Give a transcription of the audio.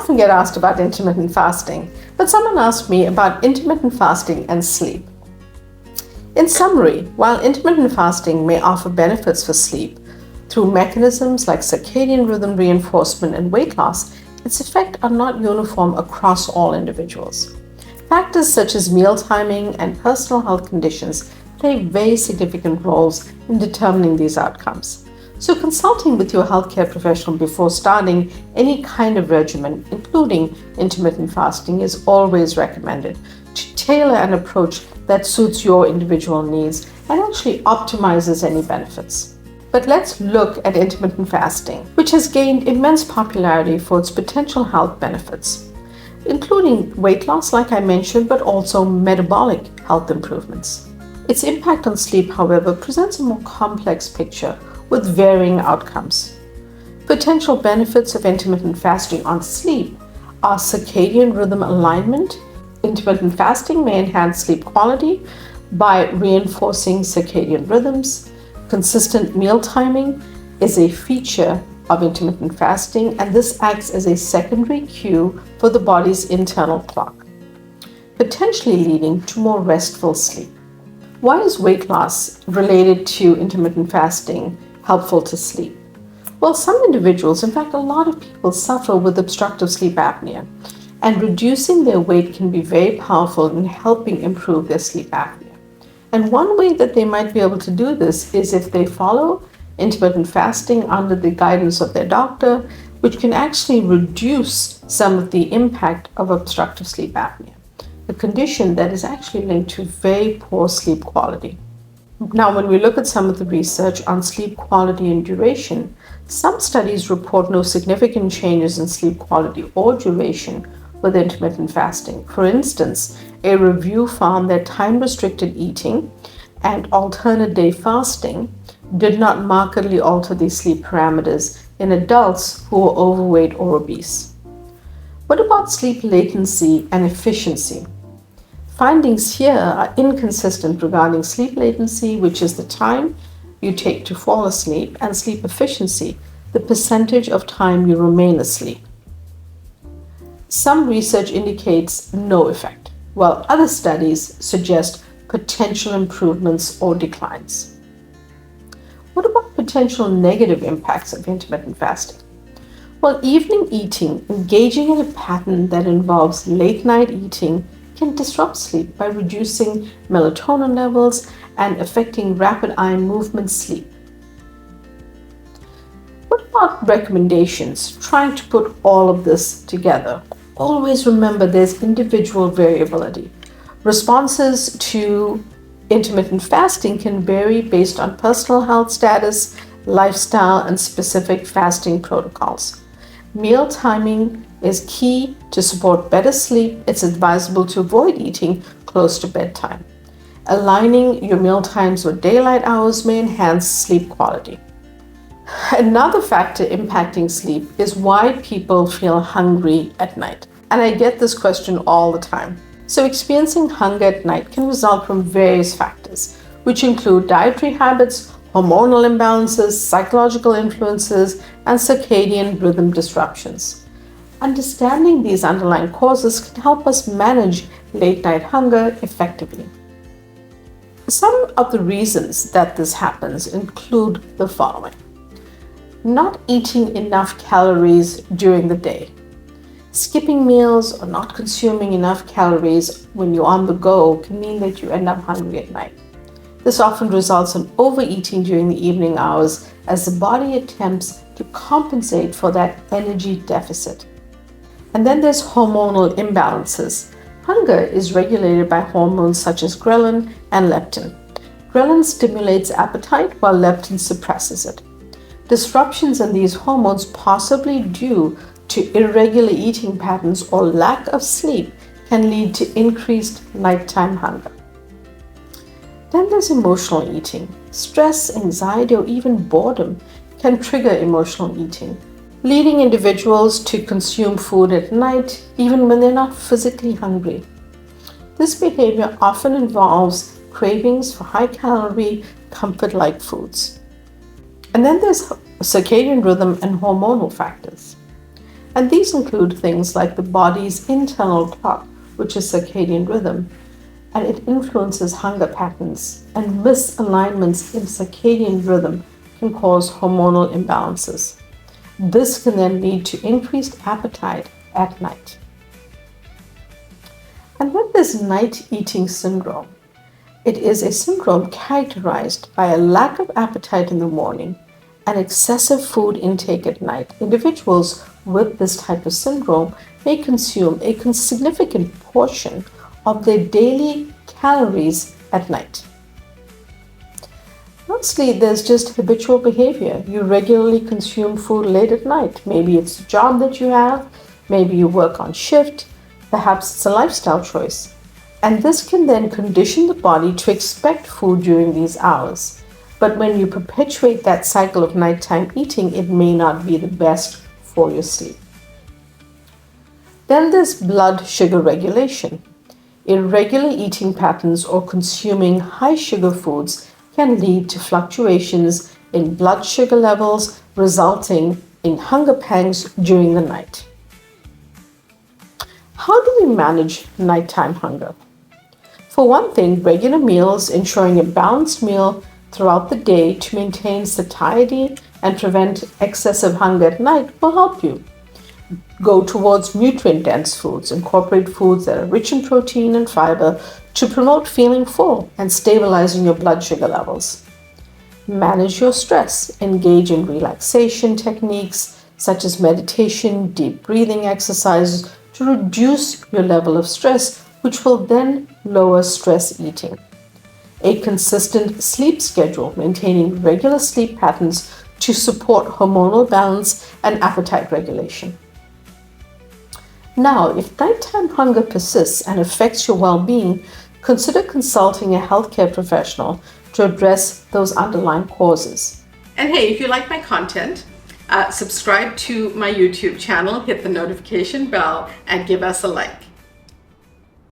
often get asked about intermittent fasting, but someone asked me about intermittent fasting and sleep. In summary, while intermittent fasting may offer benefits for sleep through mechanisms like circadian rhythm reinforcement and weight loss, its effects are not uniform across all individuals. Factors such as meal timing and personal health conditions play very significant roles in determining these outcomes. So consulting with your healthcare professional before starting any kind of regimen, including intermittent fasting, is always recommended to tailor an approach that suits your individual needs and actually optimizes any benefits. But let's look at intermittent fasting, which has gained immense popularity for its potential health benefits, including weight loss, like I mentioned, but also metabolic health improvements. Its impact on sleep, however, presents a more complex picture with varying outcomes. Potential benefits of intermittent fasting on sleep are circadian rhythm alignment. Intermittent fasting may enhance sleep quality by reinforcing circadian rhythms. Consistent meal timing is a feature of intermittent fasting, and this acts as a secondary cue for the body's internal clock, potentially leading to more restful sleep. Why is weight loss related to intermittent fasting helpful to sleep? Well, some individuals, in fact, a lot of people suffer with obstructive sleep apnea, and reducing their weight can be very powerful in helping improve their sleep apnea. And one way that they might be able to do this is if they follow intermittent fasting under the guidance of their doctor, which can actually reduce some of the impact of obstructive sleep apnea, a condition that is actually linked to very poor sleep quality. Now, when we look at some of the research on sleep quality and duration, some studies report no significant changes in sleep quality or duration with intermittent fasting. For instance, a review found that time-restricted eating and alternate day fasting did not markedly alter these sleep parameters in adults who were overweight or obese. What about sleep latency and efficiency? Findings here are inconsistent regarding sleep latency, which is the time you take to fall asleep, and sleep efficiency, the percentage of time you remain asleep. Some research indicates no effect, while other studies suggest potential improvements or declines. What about potential negative impacts of intermittent fasting? Well, evening eating, engaging in a pattern that involves late night eating, can disrupt sleep by reducing melatonin levels and affecting rapid eye movement sleep. What about recommendations? Trying to put all of this together. Always remember there's individual variability. Responses to intermittent fasting can vary based on personal health status, lifestyle, and specific fasting protocols. Meal timing is key to support better sleep. It's advisable to avoid eating close to bedtime. Aligning your meal times with daylight hours may enhance sleep quality. Another factor impacting sleep is why people feel hungry at night. And I get this question all the time. So experiencing hunger at night can result from various factors, which include dietary habits, hormonal imbalances, psychological influences, and circadian rhythm disruptions. Understanding these underlying causes can help us manage late-night hunger effectively. Some of the reasons that this happens include the following: not eating enough calories during the day. Skipping meals or not consuming enough calories when you're on the go can mean that you end up hungry at night. This often results in overeating during the evening hours as the body attempts to compensate for that energy deficit. And then there's hormonal imbalances. Hunger is regulated by hormones such as ghrelin and leptin. Ghrelin stimulates appetite while leptin suppresses it. Disruptions in these hormones, possibly due to irregular eating patterns or lack of sleep, can lead to increased nighttime hunger. Then there's emotional eating. Stress, anxiety, or even boredom can trigger emotional eating, leading individuals to consume food at night even when they're not physically hungry. This behavior often involves cravings for high-calorie, comfort-like foods. And then there's circadian rhythm and hormonal factors. And these include things like the body's internal clock, which is circadian rhythm, and it influences hunger patterns, and misalignments in circadian rhythm can cause hormonal imbalances. This can then lead to increased appetite at night. And what is night eating syndrome? It is a syndrome characterized by a lack of appetite in the morning and excessive food intake at night. Individuals with this type of syndrome may consume a significant portion of their daily calories at night. Lastly, there's just habitual behavior. You regularly consume food late at night. Maybe it's a job that you have, maybe you work on shift, perhaps it's a lifestyle choice. And this can then condition the body to expect food during these hours. But when you perpetuate that cycle of nighttime eating, it may not be the best for your sleep. Then there's blood sugar regulation. Irregular eating patterns or consuming high sugar foods can lead to fluctuations in blood sugar levels, resulting in hunger pangs during the night. How do we manage nighttime hunger? For one thing, regular meals, ensuring a balanced meal throughout the day to maintain satiety and prevent excessive hunger at night will help you. Go towards nutrient-dense foods. Incorporate foods that are rich in protein and fiber to promote feeling full and stabilizing your blood sugar levels. Manage your stress. Engage in relaxation techniques such as meditation, deep breathing exercises to reduce your level of stress, which will then lower stress eating. A consistent sleep schedule, maintaining regular sleep patterns to support hormonal balance and appetite regulation. Now, if nighttime hunger persists and affects your well-being, consider consulting a healthcare professional to address those underlying causes. And hey, if you like my content, subscribe to my YouTube channel, hit the notification bell, and give us a like.